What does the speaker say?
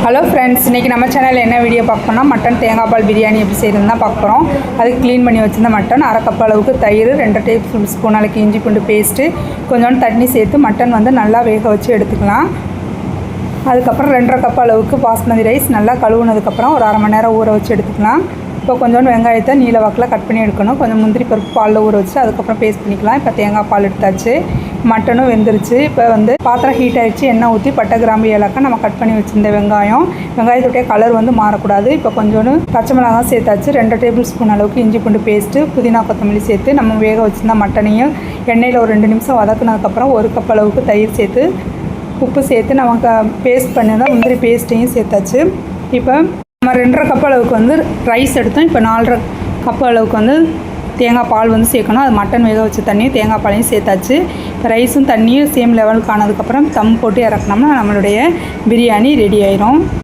Hello friends, இன்றைக்கி நம்ம சேனலில் என்ன வீடியோ பார்க்கணும்னா மட்டன் தேங்காய் பால் பிரியாணி எப்படி செய்யறதுன்னு தான் பார்க்க போகிறோம். அதுக்கு க்ளீன் பண்ணி வச்சுருந்த மட்டன், அரை கப் அளவுக்கு தயிர், 2 டேபிள் ஸ்பூன் அளவுக்கு இஞ்சி பூண்டு பேஸ்ட்டு, கொஞ்சோண்டு தண்ணி சேர்த்து மட்டன் வந்து நல்லா வேக வச்சு எடுத்துக்கலாம். அதுக்கப்புறம் 2.5 கப் அளவுக்கு பாஸ்மதி ரைஸ் நல்லா கழுவுனதுக்கப்புறம் ஒரு அரை மணி நேரம் ஊற வச்சு எடுத்துக்கலாம். இப்போ கொஞ்சோண்டு வெங்காயத்தை நீல வாக்கில் கட் பண்ணி எடுக்கணும். கொஞ்சம் முந்திரி பருப்பு பாலில் ஊற வச்சு அதுக்கப்புறம் பேஸ்ட் பண்ணிக்கலாம். இப்போ தேங்காய் பால் எடுத்தாச்சு, மட்டனும் வெந்துருச்சு. இப்போ வந்து பாத்திரம் ஹீட் ஆகிடுச்சு, எண்ணெய் ஊற்றி பட்டை கிராம்பு ஏலக்காய் நம்ம கட் பண்ணி வச்சுருந்த வெங்காயத்துடைய கலர் வந்து மாறக்கூடாது. இப்போ கொஞ்சோண்டு பச்சை மிளகாய் சேர்த்தாச்சு, 2 டேபிள் ஸ்பூன் அளவுக்கு இஞ்சி பூண்டு பேஸ்ட்டு, புதினா கொத்தமல்லி சேர்த்து நம்ம வேக வச்சுருந்த மட்டனையும் எண்ணெயில் ஒரு 2 நிமிஷம் வதக்குனதுக்கப்புறம் 1 கப் அளவுக்கு தயிர் சேர்த்து உப்பு சேர்த்து நமக்கு பேஸ்ட் பண்ணியிருந்தால் முந்திரி பேஸ்ட்டையும் சேர்த்தாச்சு. இப்போ நம்ம 2.5 கப் அளவுக்கு வந்து ரைஸ் எடுத்தோம். இப்போ 4.5 கப் அளவுக்கு வந்து தேங்காய் பால் வந்து சேர்க்கணும். அது மட்டன் வேக வச்ச தண்ணியும் தேங்காய் பாலையும் சேர்த்தாச்சு. இப்போ ரைஸும் தண்ணியும் சேம் லெவலுக்கு ஆனதுக்கப்புறம் தம் போட்டு இறக்குனோம்னா நம்மளுடைய பிரியாணி ரெடி ஆயிரும்.